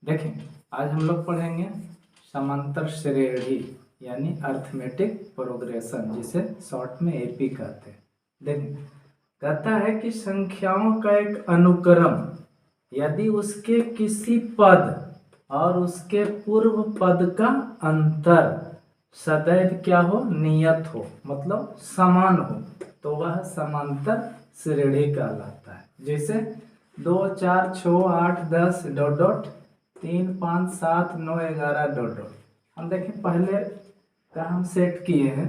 देखें, आज हम लोग पढ़ेंगे समांतर श्रेणी यानी अर्थमेटिक प्रोग्रेशन, जिसे शॉर्ट में एपी कहते हैं। देखें, कहता है कि संख्याओं का एक अनुक्रम यदि उसके किसी पद और उसके पूर्व पद का अंतर सदैव क्या हो, नियत हो, मतलब समान हो, तो वह समांतर श्रेणी कहलाता है। जैसे 2 4 6 8 10 डॉट डॉट 3 5 7 9 11 डॉट डॉट। हम देखें पहले का हम सेट किए हैं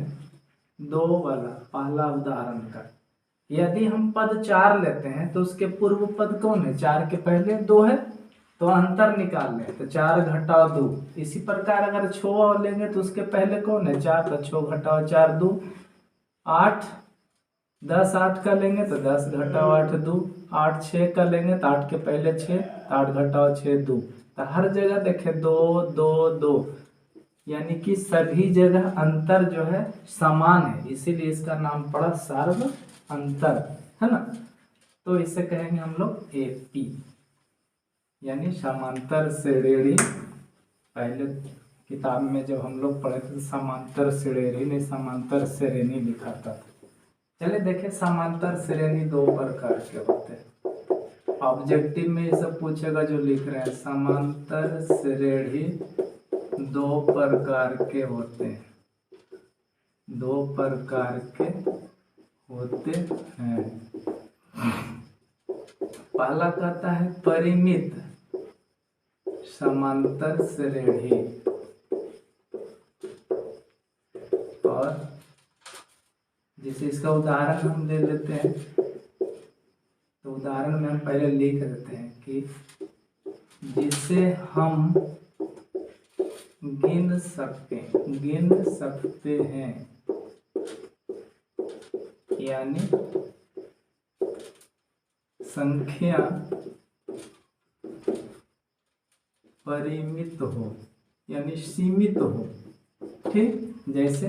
2 वाला पहला उदाहरण का। यदि हम पद 4 लेते हैं तो उसके पूर्व पद कौन है, 4 के पहले 2 है, तो अंतर निकाल लें तो 4 घटाओ 2। इसी प्रकार अगर 6 लेंगे तो उसके पहले कौन है, 4, तो 6 घटाओ 4 2। 8 10 8 का लेंगे तो 10 घटाओ 8 2। 8 6 का लेंगे तो 8 के पहले 6, 8 घटाओ 6 2। तो हर जगह देखें 2 2 2, यानी कि सभी जगह अंतर जो है समान है, इसीलिए इसका नाम पड़ा सार्व अंतर, है ना। तो इसे कहेंगे हम लोग एपी यानी समांतर श्रेणी। पहले किताब में जब हम लोग पढ़े थे समांतर श्रेणी नहीं समांतर श्रेणी लिखा था। चलिए देखें, समांतर श्रेणी 2 प्रकार के होते हैं। ऑब्जेक्टिव में ये सब पूछेगा जो लिख रहे हैं, समांतर श्रेणी 2 प्रकार के होते हैं, 2 प्रकार के होते हैं। पहला कहता है परिमित समांतर श्रेणी, और जैसे इसका उदाहरण हम ले लेते हैं, तो उदाहरण में हम पहले लिख देते हैं कि जिसे हम गिन सकते हैं, यानी संख्या परिमित हो यानी सीमित हो, ठीक। जैसे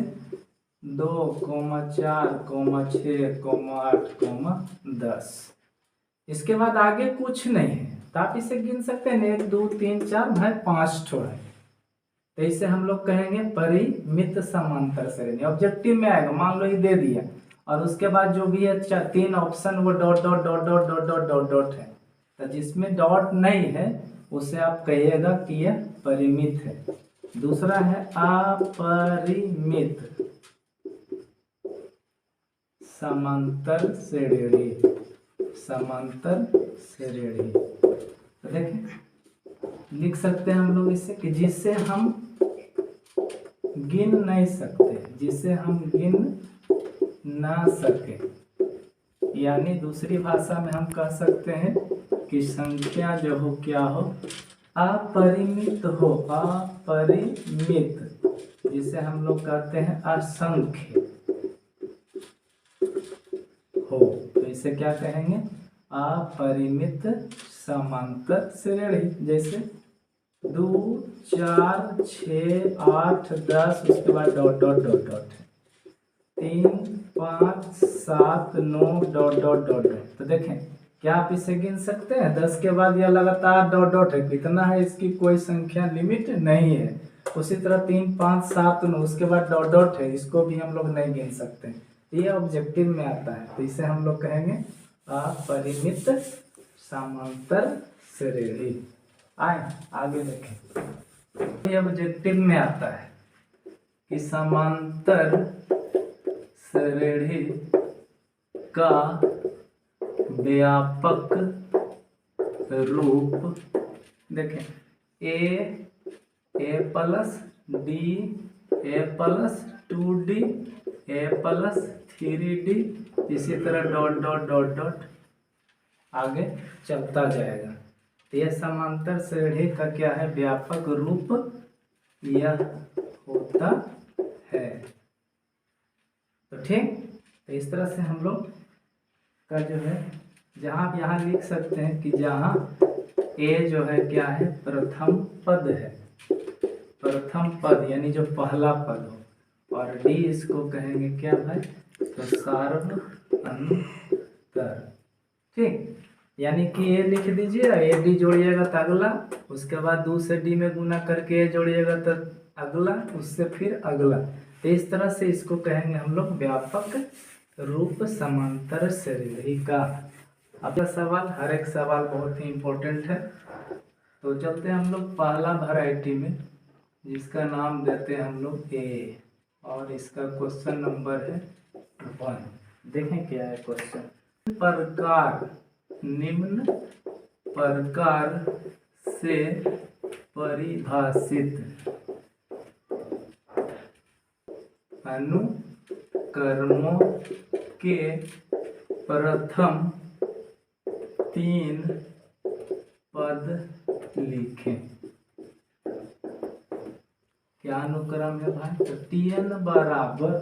2, 4, 6, 8, 10। इसके बाद आगे कुछ नहीं है तो आप इसे गिन सकते हैं, 1 2 3 4 भाई 5 ठो है, तो इसे हम लोग कहेंगे परिमित समांतर श्रेणी। ऑब्जेक्टिव में आएगा, मान लो ये दे दिया और उसके बाद जो भी है 3 ऑप्शन वो dot dot dot dot dot dot dot dot है, तो जिसमें डॉट नहीं है उसे आप कहिएगा कि यह परिमित है। दूसरा है अपरिमित समांतर श्रेणी, समांतर श्रेणी। तो देखें, लिख सकते हैं हम लोग इसे कि जिसे हम गिन नहीं सकते, जिसे हम गिन ना सके, यानी दूसरी भाषा में हम कह सकते हैं कि संख्या जो हो क्या हो, अपरिमित हो, अपरिमित, जिसे हम लोग कहते हैं असंख्य हो, तो इसे क्या कहेंगे, अपरिमित समांतर श्रेणी। जैसे 2 4 6 8 10 उसके बाद dot dot dot dot, 3 5 7 9 dot dot dot dot. तो देखें, क्या आप इसे गिन सकते हैं? 10 के बाद यह लगातार डॉट डॉट है, कितना है इसकी कोई संख्या लिमिट नहीं है। उसी तरह 3 5 7 9 उसके बाद डॉट डॉट है, इसको भी हम लोग नहीं गिन सकते, ये ऑब्जेक्टिव में आता है, तो इसे हम लोग कहेंगे अपरिमित समांतर श्रेणी। आए आगे देखें, ये ऑब्जेक्टिव में आता है कि समांतर श्रेणी का व्यापक रूप, देखें, ए प्लस डी, ए प्लस 2D, ए प्लस 3D, इसी तरह डॉट डॉट डॉट डॉट आगे चलता जाएगा। यह समांतर श्रेणी का क्या है, व्यापक रूप यह होता है। तो ठीक, तो इस तरह से हम लोग का जो है, जहाँ आप यहाँ लिख सकते हैं कि जहाँ ए जो है क्या है, प्रथम पद है, प्रथम पद यानी जो पहला पद हो, और डी इसको कहेंगे क्या भाई, तो सार्व अंतर, ठीक। यानी कि ए लिख दीजिए, ए डी जोड़िएगा तो अगला, उसके बाद 2 से डी में गुना करके ए जोड़िएगा तो अगला, उससे फिर अगला। तो इस तरह से इसको कहेंगे हम लोग व्यापक रूप समांतर श्रेणी का। अब सवाल, हर एक सवाल बहुत ही इम्पोर्टेंट है। तो चलते हैं हम लोग पहला वैरायटी में, जिसका नाम देते हैं हम लोग ए, और इसका क्वेश्चन नंबर है 1। देखें क्या है क्वेश्चन। प्रकार, निम्न प्रकार से परिभाषित अनुक्रमों के प्रथम 3 पद लिखें। क्या अनुक्रम है भाई? तो Tn बराबर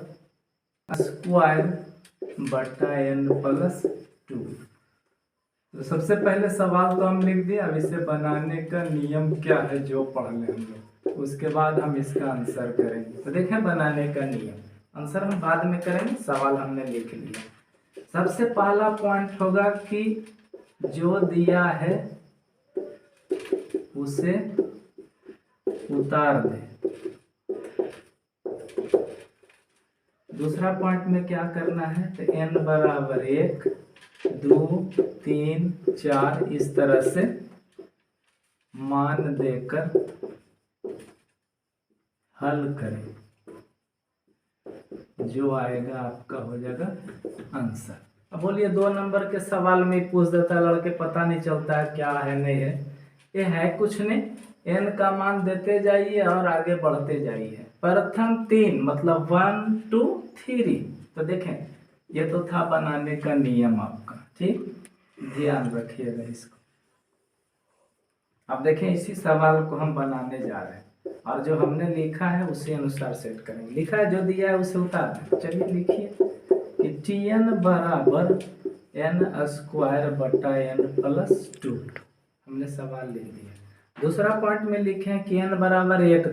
स्क्वायर बटा n प्लस 2। तो सबसे पहले सवाल तो हम लिख दिए, अब इसे बनाने का नियम क्या है जो पढ़ लें हम लोग, उसके बाद हम इसका आंसर करेंगे। तो देखें बनाने का नियम, आंसर हम बाद में करेंगे, सवाल हमने लिख लिया। सबसे पहला पॉइंट होगा कि जो दिया है उसे उतार दें। दूसरा पॉइंट में क्या करना है? तो n बराबर 1, 2, 3, 4 इस तरह से मान देकर हल करें, जो आएगा आपका हो जाएगा आंसर। अब बोलिए 2 नंबर के सवाल में पूछ देता है लड़के, पता नहीं चलता है क्या है नहीं है। ये है कुछ नहीं, n का मान देते जाइए और आगे बढ़ते जाइए। प्रथम 3 मतलब 1, 2, 3। तो देखें ये तो था बनाने का नियम आपका, ठीक, ध्यान रखिएगा इसको। अब देखें इसी सवाल को हम बनाने जा रहे हैं, और जो हमने लिखा है उसी अनुसार सेट करेंगे। लिखा है जो दिया है उसे उतार दें। चलिए लिखिए कि Tn बराबर n स्क्वायर बटा n प्लस 2। हमने सवाल लिख दिया। दूसरा पॉइंट में लिखे हैं कि n बराबर 1,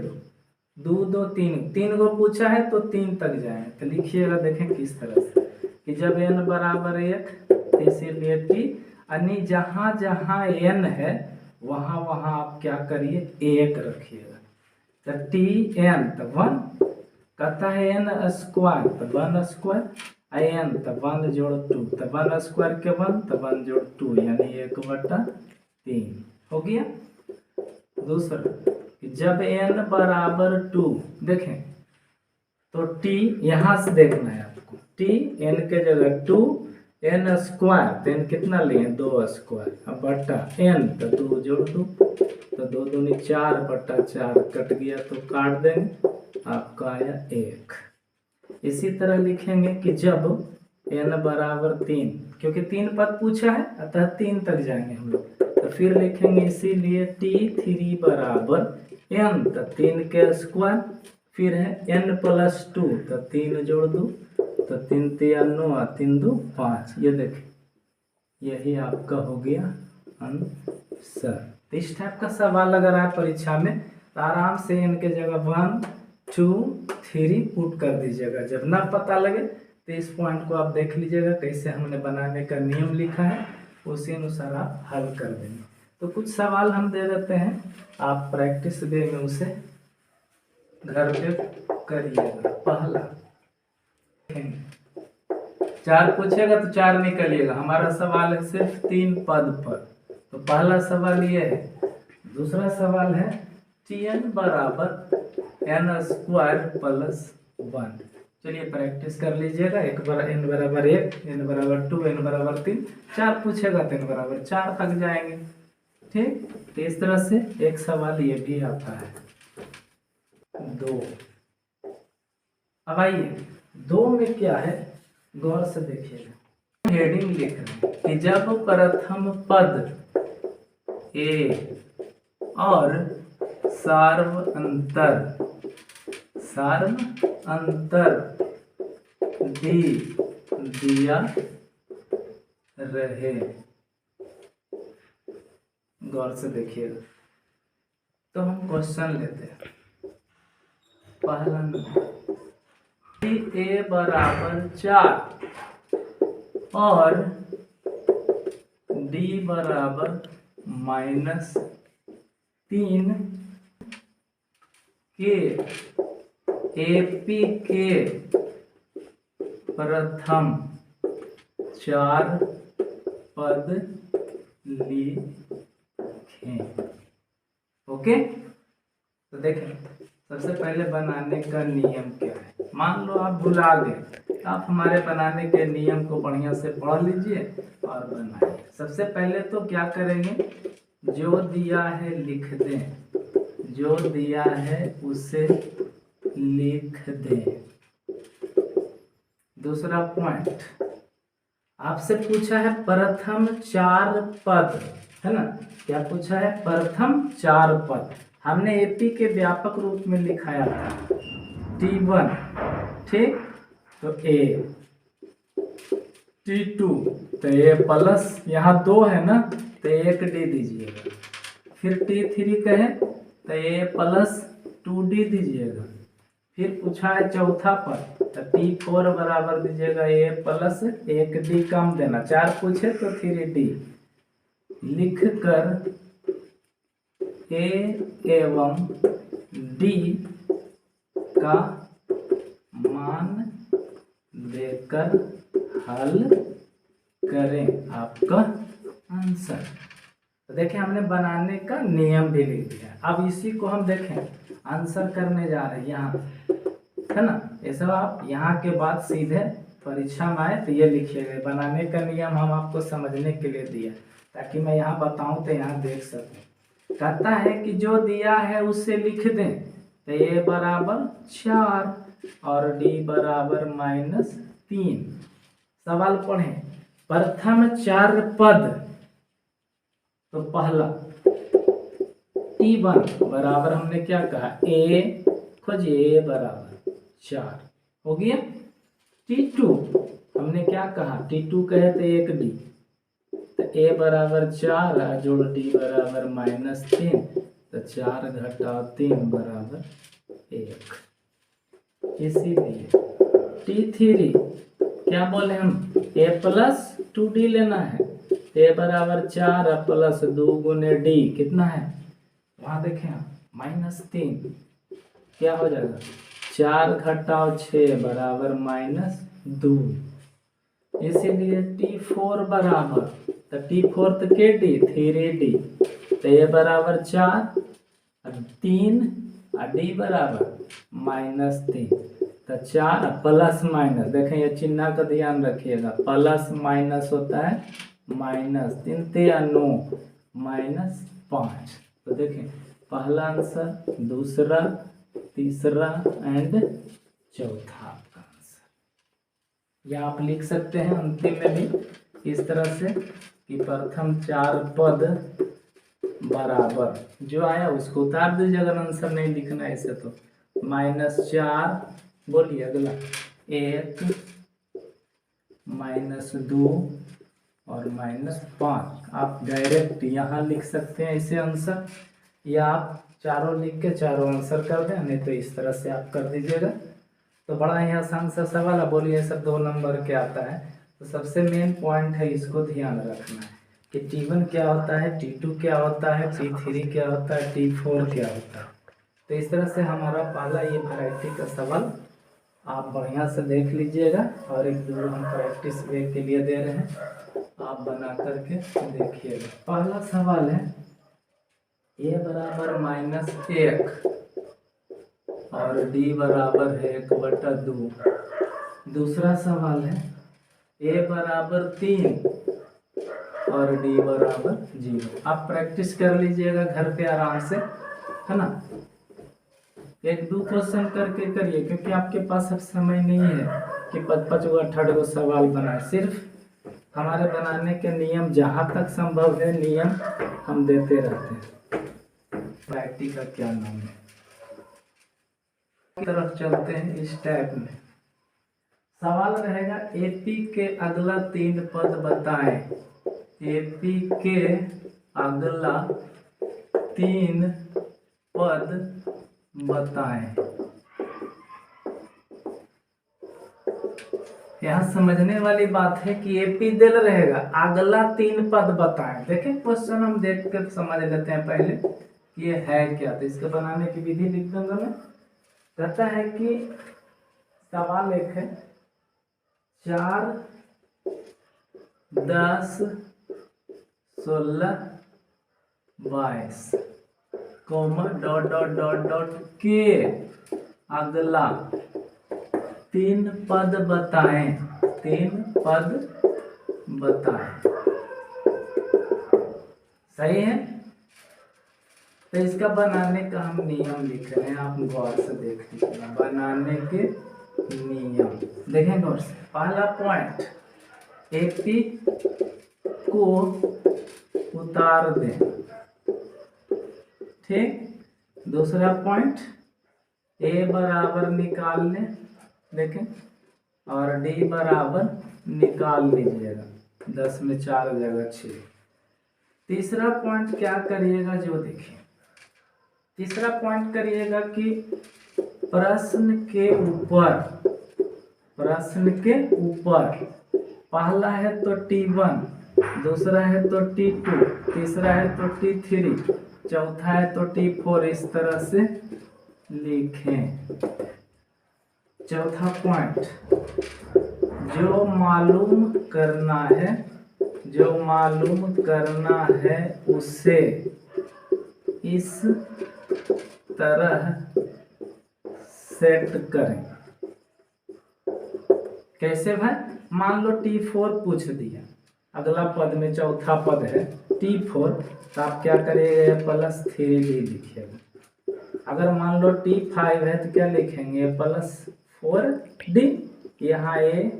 2, 2, 2, 3 को पूछा है तो 3 तक जाए। तो लिखिएगा, देखें किस तरह से कि जब n बराबर 1 इसीलिए t, यानी जहाँ जहाँ n है वहाँ वहाँ आप क्या करिए 1 रखिएगा। तो Tn तो 1 कहता है n स्क्वायर तो 1 स्क्वायर, n तो 1 जोड़ 2 तो 1 स्क्वायर के 1 तो 1 जोड़ 2 यानी 1/3 हो गया। दूसरा जब n बराबर 2, देखें तो t यहाँ से देखना है आपको, t n के जगह 2 n स्क्वायर, तो n कितना लिए 2 स्क्वायर, अब बटा n तो 2 जोड़ 2 तो 2 दूनी 4/4 कट गया तो काट देंगे, आपका आया 1। इसी तरह लिखेंगे कि जब n बराबर 3, क्योंकि 3 पद पूछा है अतः 3 तक जाएंगे हम लोग, तो फिर लिखेंगे इसीलिए T3 बराबर n तो 3 के स्क्वायर, फिर है n प्लस 2 तो 3 जोड़ 2 तो 3 3 9 3 2 5। ये देखिए यही आपका हो गया आंसर। इस टाइप का सवाल अगर आए परीक्षा में तो आराम से n के जगह 1, 2, 3 पुट कर दीजिएगा। जब ना पता लगे तो इस पॉइंट को आप देख लीजिएगा कैसे हमने बनाने का नियम लिखा है, उसी अनुसार आप हल कर देंगे। तो कुछ सवाल हम दे देते हैं, आप प्रैक्टिस वे में उसे घर पे करिएगा। पहला 4 पूछेगा तो 4 निकलिएगा, हमारा सवाल है सिर्फ 3 पद पर। तो पहला सवाल ये है। दूसरा सवाल है Tn बराबर n स्क्वायर प्लस 1। चलिए प्रैक्टिस कर लीजिएगा। n बराबर 1, n बराबर 2, n बराबर 3, 4 पूछेगा तो n बराबर 4 तक जाएंगे, ठीक। तो इस तरह से एक सवाल ये भी आता है। 2, अब आइए 2 में क्या है गौर से देखिएगा। हेडिंग लिख रहे हैं कि जब प्रथम पद ए और सार्व अंतर डी दिया रहे। गौर से देखिएगा। तो हम क्वेश्चन लेते हैं। पहला ए बराबर 4 और डी बराबर -3 के एपी के प्रथम 4 पद लिखें। ओके, तो देखें सबसे पहले बनाने का नियम क्या है। मान लो आप भुला गए, तो आप हमारे बनाने के नियम को बढ़िया से पढ़ लीजिए और बनाइए। सबसे पहले तो क्या करेंगे, जो दिया है लिख दें, जो दिया है उसे लिख दें। दूसरा पॉइंट, आपसे पूछा है प्रथम 4 पद, है ना। क्या पूछा है, प्रथम 4 पद। हमने एपी के व्यापक रूप में लिखाया था T1, ठीक, तो A, T2 तो A प्लस, यहाँ 2 है ना तो 1 D दीजिएगा। फिर T3 कहे तो A प्लस 2D दीजिएगा। फिर पूछा है चौथा पद तो T4 बराबर दीजिएगा A प्लस 1D कम देना। 4 पूछे तो 3D लिख कर A एवं D का मान देकर हल करें आपका आंसर। तो देखें हमने बनाने का नियम भी लिख दिया। अब इसी को हम देखें आंसर करने जा रहे हैं यहाँ, है ना। ये सब आप यहाँ के बाद सीधे परीक्षा में आए तो ये लिखिएगा। बनाने का नियम हम आपको समझने के लिए दिया ताकि मैं यहाँ बताऊँ तो यहाँ देख सकूँ। कहता है कि जो दिया है उससे लिख दें, तो A बराबर 4 और D बराबर -3। सवाल पढ़ें, प्रथम 4 पद, तो पहला T1 बराबर हमने क्या कहा, A खोजिए, A बराबर 4 हो गया। T2 हमने क्या कहा, T2 कहे तो 1D, तो A बराबर 4 जोड़ D बराबर -3, तो 4 घटाओ 3 बराबर 1। इसीलिए T3 क्या बोले हम, A प्लस 2D लेना है। A बराबर 4 प्लस 2 गुने D कितना है, वहाँ देखें -3, क्या हो जाएगा 4 घटाओ 6 बराबर -2। इसीलिए T4 बराबर, तो T4 तो के D 3D, तो A बराबर 4 3 और D बराबर -3, तो 4 प्लस माइनस, देखें ये चिन्ह का ध्यान रखिएगा, प्लस माइनस होता है -3 9 -5। तो देखें पहला आंसर, दूसरा, तीसरा एंड चौथा आपका आंसर। या आप लिख सकते हैं अंतिम में भी इस तरह से कि प्रथम 4 पद बराबर, जो आया उसको उतार दीजिए अगर आंसर नहीं लिखना है इसे तो। -4 बोलिए अगला, 1 -2 और -5। आप डायरेक्ट यहाँ लिख सकते हैं इसे आंसर, या आप चारों लिख के चारों आंसर कर दें, नहीं तो इस तरह से आप कर दीजिएगा। तो बड़ा ही आसान सा सवाल है। बोलिए सर 2 नंबर के आता है, तो सबसे मेन पॉइंट है इसको ध्यान रखना है कि T1 क्या होता है, T2 क्या होता है, T3 क्या होता है, T4 क्या होता है। तो इस तरह से हमारा पहला ये वैरायटी का सवाल आप बढ़िया से देख लीजिएगा, और एक दो हम प्रैक्टिस वे के लिए दे रहे हैं, आप बना करके देखिएगा। पहला सवाल है A बराबर -1 और D बराबर है 1/2। दूसरा सवाल है A बराबर 3 और D बराबर 0। आप प्रैक्टिस कर लीजिएगा घर पे आराम से, है ना। 1-2 क्वेश्चन करके करिए, क्योंकि आपके पास अब समय नहीं है कि 5-5 गो 8 गो सवाल बनाए। सिर्फ हमारे बनाने के नियम जहाँ तक संभव है नियम हम देते रहते हैं। वैरायटी का क्या नाम है, तरफ चलते हैं। इस टाइप में सवाल रहेगा, एपी के अगला 3 पद बताएं। एपी के अगला 3 पद बताएं। यहाँ समझने वाली बात है कि एपी दिल रहेगा, अगला 3 पद बताएं। देखें क्वेश्चन हम देख कर समझ लेते हैं पहले कि ये है क्या। तो इसके बनाने की विधि लिख दूंगा मैं। कहता है कि सवाल एक है 4 10 16 22 comma dot dot dot dot के अगला 3 पद बताएं, 3 पद बताएं। सही है। तो इसका बनाने का हम नियम लिख रहे हैं, आप गौर से देख लीजिए। बनाने के नियम देखें गौर से। पहला पॉइंट, एपी को उतार दें, ठीक। दूसरा पॉइंट, ए बराबर निकाल लें, देखें, और डी बराबर निकाल लीजिएगा। 10 में 4 हो जाएगा 6। तीसरा पॉइंट क्या करिएगा, जो देखिए तीसरा पॉइंट करिएगा कि प्रश्न के ऊपर पहला है तो T1, दूसरा है तो T2, तीसरा है तो T3, चौथा है तो T4, इस तरह से लिखें। चौथा पॉइंट, जो मालूम करना है उसे इस तरह सेट करें। कैसे भाई? मान लो T4 पूछ दिया, अगला पद में चौथा पद है T4, तो आप क्या करेंगे, +3D लिखिएगा। अगर मान लो T5 है तो क्या लिखेंगे, +4D। यहाँ A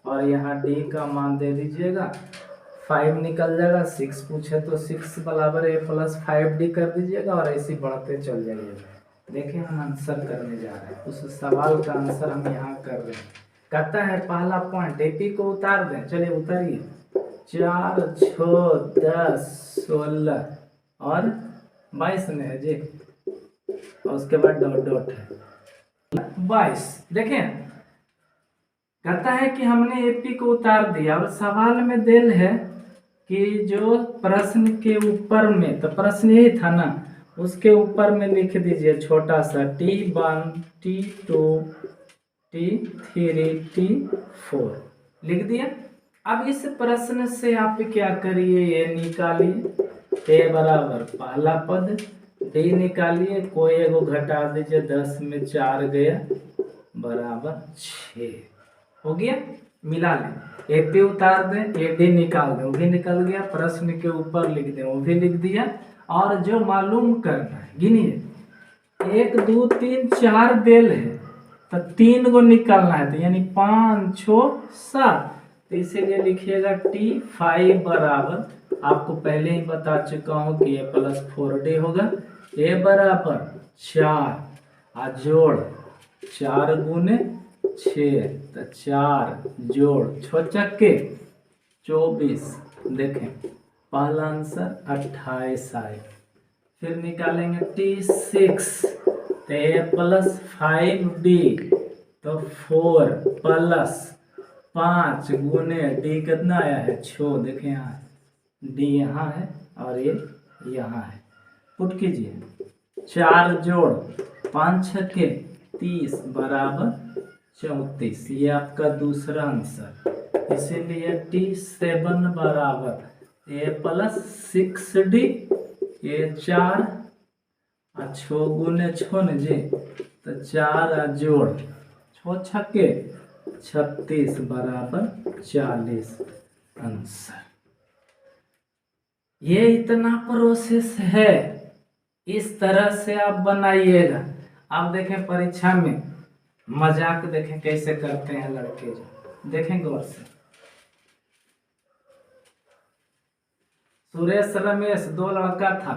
और यहाँ D का मान दे दीजिएगा, 5 निकल जाएगा। 6 पूछे तो 6 बराबर A + 5D कर दीजिएगा और ऐसे बढ़ते चल जाइएगा। देखिए हम आंसर करने जा रहे हैं, उस सवाल का आंसर हम यहाँ कर रहे हैं। कहता है पहला पॉइंट, एपी को उतार दें। चलिए उतारिए। 4 6 10 16 और 22 में है जी, और उसके बाद डॉट डॉट है 22। देखें कहता है कि हमने एपी को उतार दिया और सवाल में दिल है कि जो प्रश्न के ऊपर में, तो प्रश्न यही था ना, उसके ऊपर में लिख दीजिए छोटा सा T1 T2 T3 T4 लिख दिया। अब इस प्रश्न से आप क्या करिए, ये निकालिए। ए बराबर पहला पद, डी निकालिए, कोई एगो घटा दीजिए, 10 में 4 गया बराबर 6 हो गया। मिला लें, एपी उतार दें, एडी निकाल दें, वो भी निकल गया। प्रश्न के ऊपर लिख दें, वो भी लिख दिया। और जो मालूम करना है, गिनिए 1 2 3 4 बेल है, तो 3 को निकालना है, तो यानी 5 6 7। तो इसीलिए लिखिएगा T5 बराबर, आपको पहले ही बता चुका हूँ कि A + 4D होगा। A बराबर 4 जोड़ 4 गुने 6, तो 4 जोड़ 6 चक्के 24। देखें पहला आंसर 28 आए। फिर निकालेंगे T6, तो A + 5D, तो 4 + 5 गुने D कितना आया है 6। देखें यहाँ D यहाँ है और ये यहाँ है। पुट कीजिए, 4 जोड़ 5 छक्के 30 बराबर 34। ये आपका दूसरा आंसर। इसीलिए T7 बराबर A + 6D, ये 4 और 6 गुने 6 न जी, तो 4 जोड़ 6 छक्के 36 बराबर 40 आंसर। ये इतना प्रोसेस है, इस तरह से आप बनाइएगा। आप देखें परीक्षा में मजाक देखें कैसे करते हैं लड़के, जो देखें गौर से। सुरेश रमेश 2 लड़का था।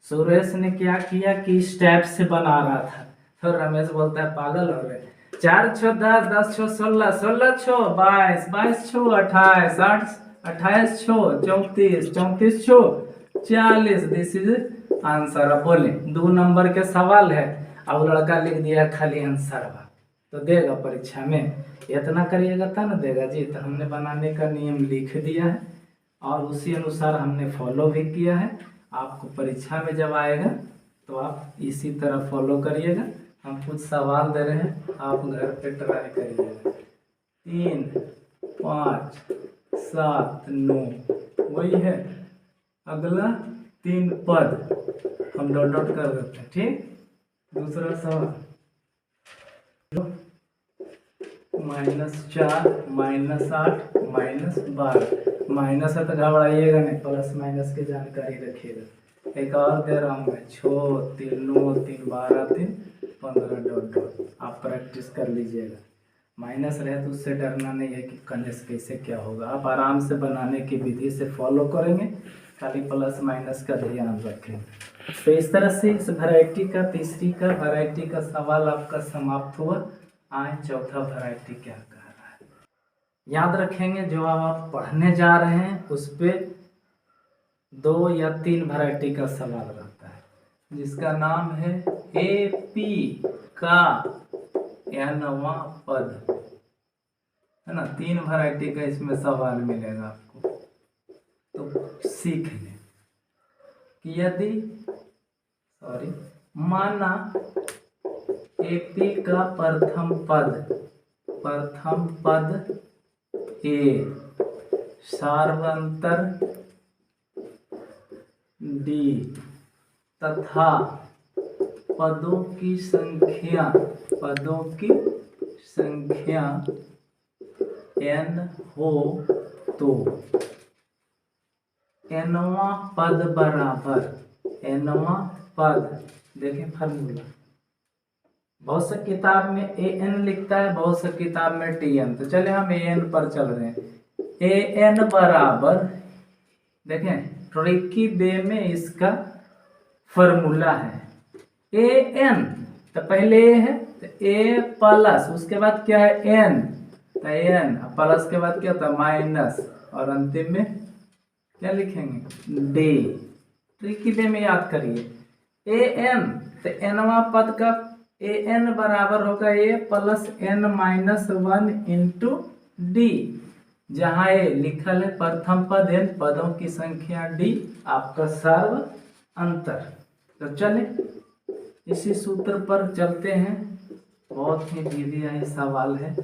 सुरेश ने क्या किया कि इस टाइप से बना रहा था, तो रमेश बोलता है पागल हो गए। 4 6 10 10 6 16 16 6 22 22 6 28 28 6 34 34 6 40। This is answer. अब बोले 2 नंबर के सवाल है, अब लड़का लिख दिया खाली आंसर। तो देगा परीक्षा में, इतना करिएगा तब ना देगा जी। तो हमने बनाने का नियम लिख दिया है और उसी अनुसार हमने फॉलो भी किया है। आपको परीक्षा में जब आएगा तो आप इसी तरह फॉलो करिएगा। हम कुछ सवाल दे रहे हैं, आप घर पे ट्राई करिएगा। 3, 5, 7, 9 वही है। अगला 3 पद हम डॉट डॉट कर देते हैं, ठीक। दूसरा सवाल -4, -8, -12 माइनस है तो घबराइएगा नहीं, प्लस माइनस की जानकारी रखिएगा। एक और दे रहा हूँ मैं 6, 3, 9, 3, 12, 3, 15 डॉट डॉट। आप प्रैक्टिस कर लीजिएगा। माइनस रहे तो उससे डरना नहीं है कि करने से कैसे क्या होगा। आप आराम से बनाने की विधि से फॉलो करेंगे, खाली प्लस माइनस का ध्यान रखेंगे। तो इस तरह से इस वैरायटी का तीसरी का वैरायटी का सवाल आपका समाप्त हुआ। आज चौथा वैरायटी क्या कह रहा है याद रखेंगे। जो आप पढ़ने जा रहे हैं उस पे 2 या 3 वैरायटी का सवाल रहता है, जिसका नाम है एपी का nवां पद, है ना। 3 वैरायटी का इसमें सवाल मिलेगा आपको। तो सीख लें कि यदि माना एपी का प्रथम पद ए सार्वंतर डी तथा पदों की संख्या n हो तो nवां पद बराबर nवां पद। देखें फार्मूला, बहुत से किताब में an लिखता है, बहुत से किताब में tn। तो चले हम an पर चल रहे हैं। an बराबर, देखें ट्रिकी वे में इसका फॉर्मूला है an। तो पहले a है तो a प्लस, उसके बाद क्या है n, तो n प्लस के बाद क्या होता है माइनस, और अंतिम में क्या लिखेंगे d। ट्रिकी वे में याद करिए an। तो nवां पद का an बराबर होगा a plus n minus 1 into D, जहाँ ए लिखल है प्रथम पद n, पदों की संख्या d, आपका सर्व अंतर। तो चले इसी सूत्र पर चलते हैं। बहुत ही विधि सवाल है,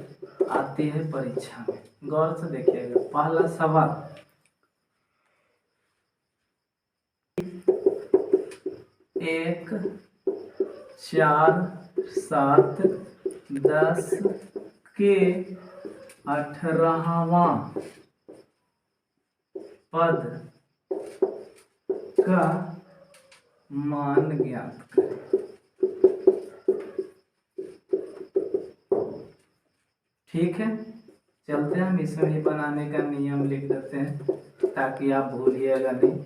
आते हैं परीक्षा में, गौर से देखिएगा। पहला सवाल, 1, 4, 7, 10 के 18वां पद का मान ज्ञात करें। ठीक है, चलते हैं हम इसमें ही बनाने का नियम लिख देते हैं ताकि आप भूलिएगा नहीं।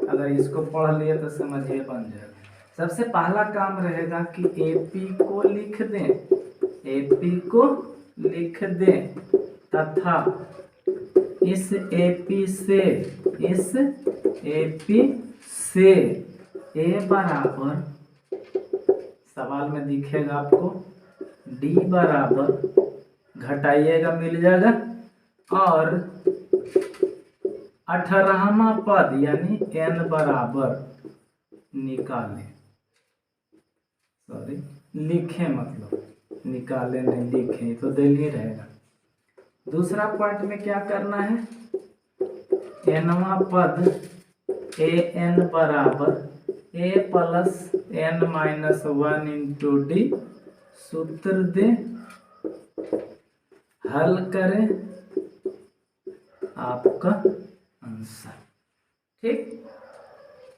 अगर इसको पढ़ लिए तो समझिए बन जाएगा। सबसे पहला काम रहेगा कि एपी को लिख दें, तथा इस एपी से ए बराबर, सवाल में दिखेगा आपको डी बराबर, घटाइएगा मिल जाएगा, और 18वां पद यानी n बराबर निकालें। लिखें, मतलब निकालें नहीं, लिखें तो दिल ही रहेगा। दूसरा पॉइंट में क्या करना है, nवां पद an बराबर a plus n minus 1 into D, सूत्र दे, हल करें, आपका आंसर। ठीक,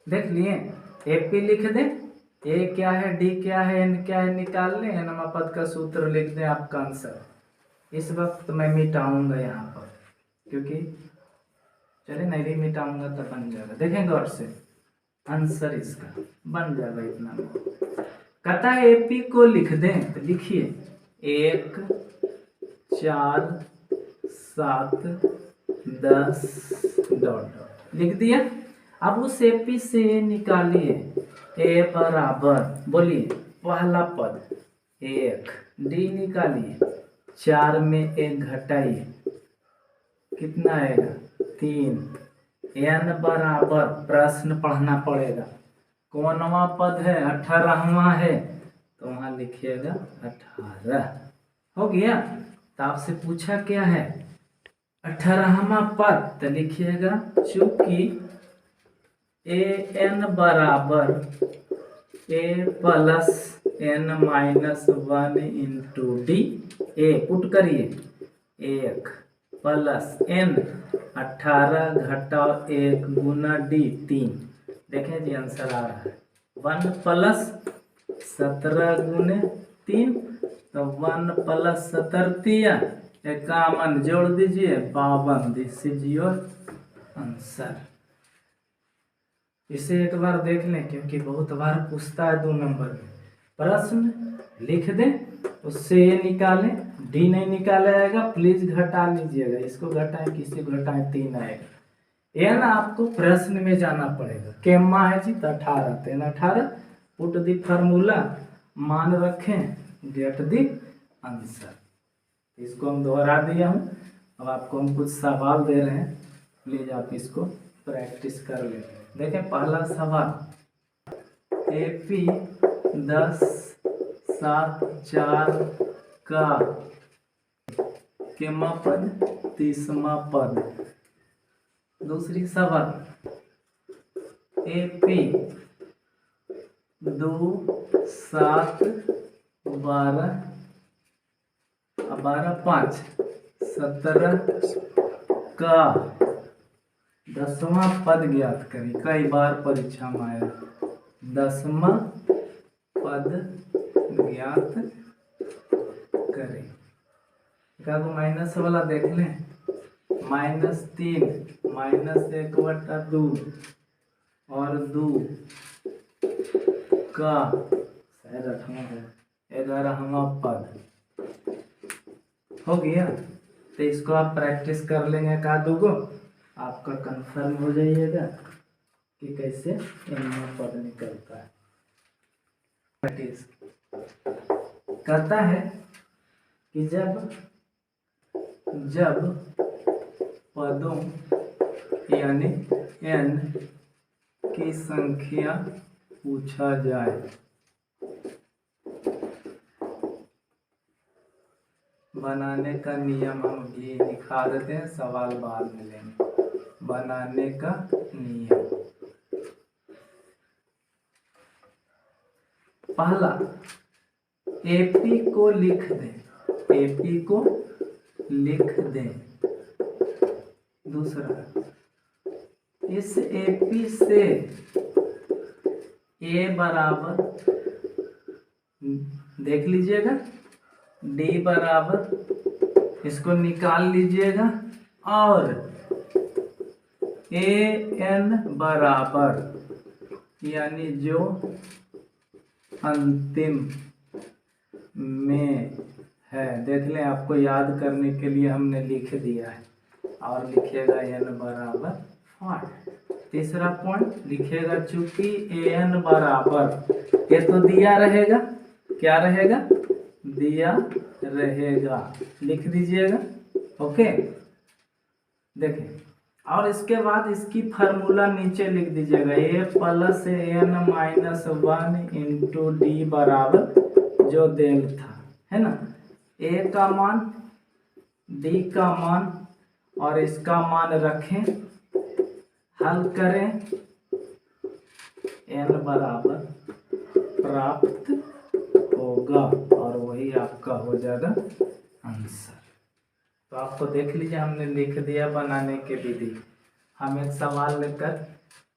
देख लिए। एपी लिख दें, ए क्या है, डी क्या है, एन क्या है, निकाल लें। nवां पद का सूत्र लिख दें, आपका आंसर। इस वक्त मैं मिटाऊंगा यहाँ पर, क्योंकि चले नहीं भी मिटाऊंगा तो बन जाएगा। देखें गौर से, आंसर इसका बन जाएगा इतना। कहता है एपी को लिख दें, तो लिखिए 1, 4, 7, 10 डॉट लिख दिया। अब उस एपी से निकालिए ए बराबर, बोलिए पहला पद 1, डी निकालिए, 4 में 1 घटाइए, कितना आएगा 3। n बराबर, प्रश्न पढ़ना पड़ेगा, कौनवा पद है 18वां है, तो वहां लिखिएगा 18। हो गया। तो आपसे पूछा क्या है 18वां पद, तो लिखिएगा चूंकि an बराबर a plus n minus 1 into D, A put करिए 1 प्लस n 18 घटाओ 1 गुना डी 3। देखें जी आंसर आ रहा है 1 प्लस 17 गुने 3, तो 1 प्लस 17 51, जोड़ दीजिए 52। This is your answer. इसे एक बार देख लें क्योंकि बहुत बार पूछता है 2 नंबर में। प्रश्न लिख दें, उससे ये निकालें, डी नहीं निकाला जाएगा, प्लीज घटा लीजिएगा, इसको घटाएं, किसी को घटाएं, 3 आएगा। एन आपको प्रश्न में जाना पड़ेगा, केम्मा है जी तो 18, 3 18, पुट दी फार्मूला, मान रखें, गेट दी आंसर। इसको हम दोहरा दिया हूँ। अब आपको हम कुछ सवाल दे रहे हैं, प्लीज आप इसको प्रैक्टिस कर लें। देखें पहला सवाल, AP 10 7 4 का केमा पद 30वां पद। दूसरी सवाल, AP 2 7 12 12 5 17 का 10वां पद ज्ञात करें। कई बार परीक्षा में आया 10वां पद ज्ञात करें। क्या को माइनस वाला देख लें, -3 -1/2 और 2 का 11वां पद हो गया। तो इसको आप प्रैक्टिस कर लेंगे, का दूगो आपका कंफर्म हो जाइएगा कि कैसे इनमें पद निकलता है। प्रैक्टिस कहता है कि जब पदों यानी n की संख्या पूछा जाए, बनाने का नियम हम भी दिखा देते हैं, सवाल बाद में लेंगे। बनाने का नियम, पहला AP को लिख दें, AP को लिख दें। दूसरा, इस AP से A बराबर, देख लीजिएगा, D बराबर, इसको निकाल लीजिएगा, और AN बराबर, यानी जो अंतिम में है, देख लें, आपको याद करने के लिए हमने लिख दिया है, और लिखेगा n बराबर 5। तीसरा पॉइंट लिखेगा चूंकि an बराबर, ये तो दिया रहेगा, क्या रहेगा, दिया रहेगा, लिख दीजिएगा। ओके, देखें, और इसके बाद इसकी फार्मूला नीचे लिख दीजिएगा, A plus n minus 1 into D बराबर जो देल था, है ना, A का मान, D का मान और इसका मान रखें, हल करें, n बराबर प्राप्त होगा, और वही आपका हो जाएगा आंसर। तो आपको देख लीजिए, हमने लिख दिया बनाने के विधि। हम एक सवाल लेकर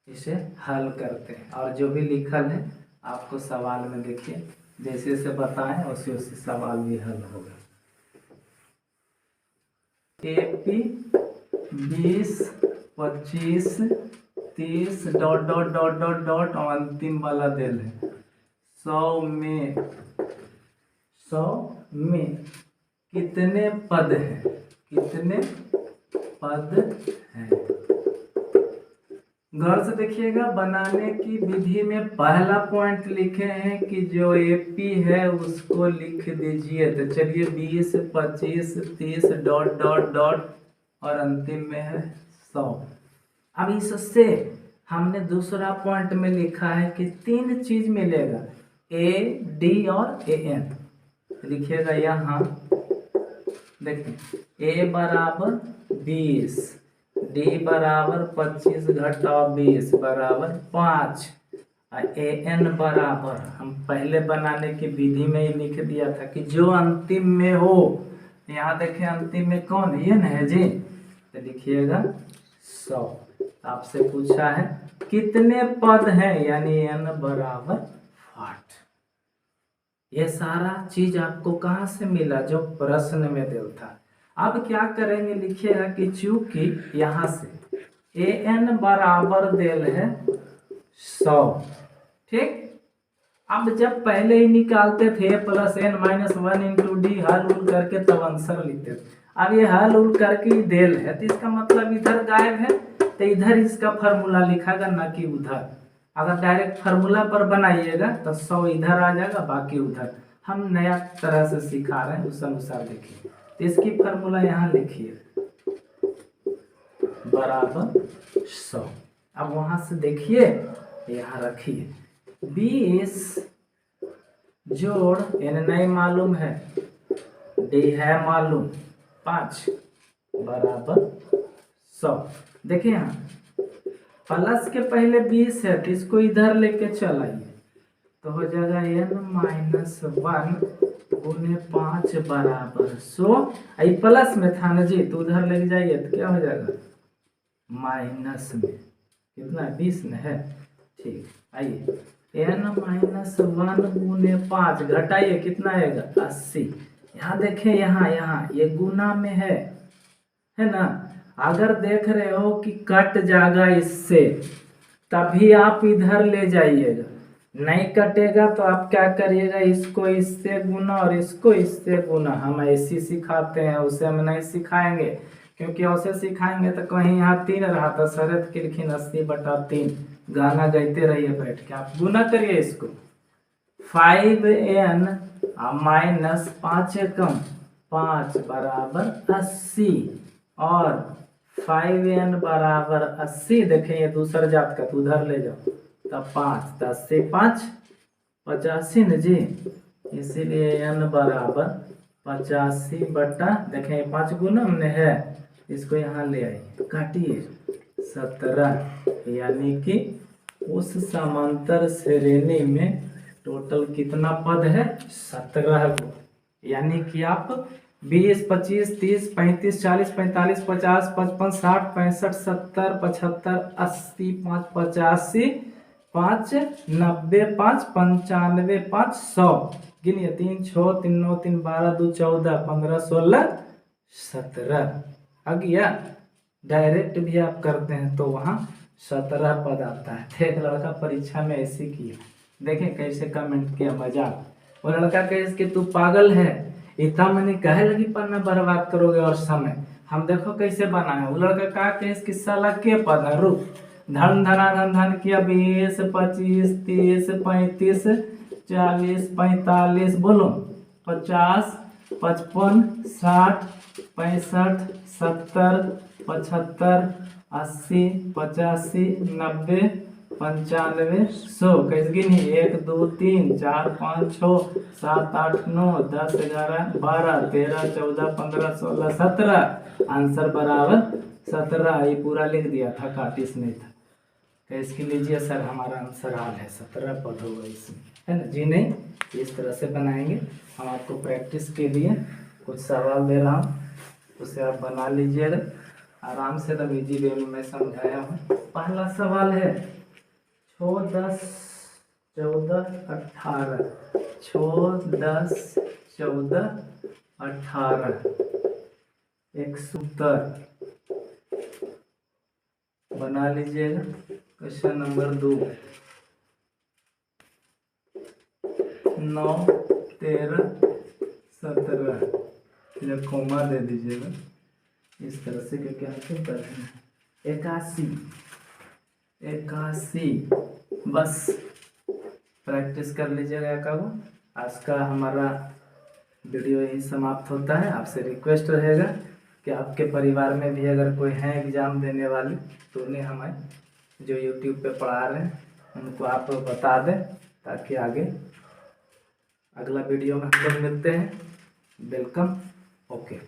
इसे हल करते हैं, और जो भी लिखल है आपको सवाल में देखिए, जैसे जैसे बताएं वैसे वैसे सवाल भी हल होगा। AP 20 25 30 ... अंतिम वाला दिल है 100 में कितने पद हैं, कितने पद हैं। गौर से देखिएगा, बनाने की विधि में पहला पॉइंट लिखे हैं कि जो एपी है उसको लिख दीजिए। तो चलिए 20, 25, 30 डॉट डॉट डॉट और अंतिम में है 100। अब इससे हमने दूसरा पॉइंट में लिखा है कि 3 चीज मिलेगा, ए, डी और ए एन। लिखिएगा यहाँ, देखिए ए बराबर 20, डी बराबर 25 घटा 20 बराबर 5, और ए एन बराबर हम पहले बनाने की विधि में ही लिख दिया था कि जो अंतिम में हो। यहाँ देखें अंतिम में कौन है, ये न है जी। तो लिखिएगा 100। आपसे पूछा है कितने पद हैं, यानी एन बराबर 8। ये सारा चीज आपको कहाँ से मिला, जो प्रश्न में दिया था। अब क्या करेंगे, लिखिएगा कि चूंकि यहाँ से ए एन बराबर दिल है 100, ठीक। अब जब पहले ही निकालते थे plus n minus 1 into d, हल उल करके तब आंसर लिखते थे। अब ये हल उल करके ही दिल है, तो इसका मतलब इधर गायब है, तो इधर इसका फार्मूला लिखागा, ना कि उधर। अगर डायरेक्ट फार्मूला पर बनाइएगा तो 100 इधर आ जाएगा, बाकी उधर। हम नया तरह से सिखा रहे हैं, उस अनुसार देखिए। तो इसकी फार्मूला यहाँ लिखिए, बराबर 100। अब वहां से देखिए, यहाँ रखिए 20 जोड़ एन नहीं मालूम है, डी है मालूम 5 बराबर 100। देखिए यहाँ प्लस के पहले 20 है, तो इसको इधर लेके चल आइए, तो हो जाएगा एन माइनस 1 गुने 5 बराबर 100। आई प्लस में था ना जी, तो उधर लेके जाइए तो क्या हो जाएगा, माइनस में कितना 20 में है, ठीक। आइए एन माइनस 1 गुने 5 घटाइए, कितना आएगा 80। यहाँ देखें, यहाँ ये गुना में है ना। अगर देख रहे हो कि कट जाएगा इससे, तभी आप इधर ले जाइएगा। नहीं कटेगा तो आप क्या करिएगा, इसको इससे गुना और इसको इससे गुना। हम ऐसी सिखाते हैं, उसे हम नहीं सिखाएंगे, क्योंकि उसे सिखाएंगे तो कहीं यहाँ 3 रहा था, शरत की लिखी 80/3, गाना गाते रहिए बैठ के। आप गुना करिए इसको, 5n माइनस 5 कम 5 बराबर 80, और 5n बराबर 80। देखें ये दूसरा जात का, तो उधर ले जाओ, तब 5 10 से 5 85 न जी, इसीलिए n बराबर 85 बटा, देखें 5 गुना हमने है, इसको यहाँ ले आइए, काटिए 17। यानी कि उस समांतर श्रेणी में टोटल कितना पद है, 17 को। यानी कि आप 20, 25, 30, 35, 40, 45, 50, 55, 60, 65, 70, 75, 80, 5 85, 5 90, 5 95, 5 100। गिनिए 3 6 3 9 3 12 2 14 15 16 17 आ गया। डायरेक्ट भी आप करते हैं तो वहाँ 17 पद आता है। एक लड़का परीक्षा में ऐसे किया, देखें कैसे कमेंट किया, मजाक। वो लड़का कहे कि तू पागल है, इतना मैंने कहे लगी पढ़ना बर्बाद करोगे और समय। हम देखो कैसे बनाए। वो लड़का कहा कि इस किस्सा लग के पढ़ना, रुक। धन धना धन धन किया 20 25 30 35 40 45, बोलो 50 55 60 65 70 75 80 85 90 95 100। कैसे गिनी, 1 2 3 4 5 6 7 8 9 10 11 12 13 14 15 16 17। आंसर बराबर 17। ये पूरा लिख दिया था, काटिस नहीं था। कैसे लीजिए सर, हमारा आंसर हाल है 17 पद होगा इसमें, है ना जी। नहीं, इस तरह से बनाएंगे। हम आपको प्रैक्टिस के लिए कुछ सवाल दे रहा हूँ, उसे आप बना लीजिएगा आराम से। तब इजी वे में मैं समझाया हूँ। पहला सवाल है 6 10 14 18, 6 10 14 18 एक सूत्र बना लीजिएगा। क्वेश्चन नंबर 2 9 13 17, फिर कोमा दे दीजिएगा इस तरह से, क्योंकि हमको करना है 81 81। बस प्रैक्टिस कर लीजिएगा एकागो। आज का हमारा वीडियो यही समाप्त होता है। आपसे रिक्वेस्ट रहेगा कि आपके परिवार में भी अगर कोई है एग्ज़ाम देने वाले, तो उन्हें हमें जो यूट्यूब पे पढ़ा रहे हैं उनको आप बता दें, ताकि आगे अगला वीडियो में हम लोग मिलते हैं। वेलकम। ओके।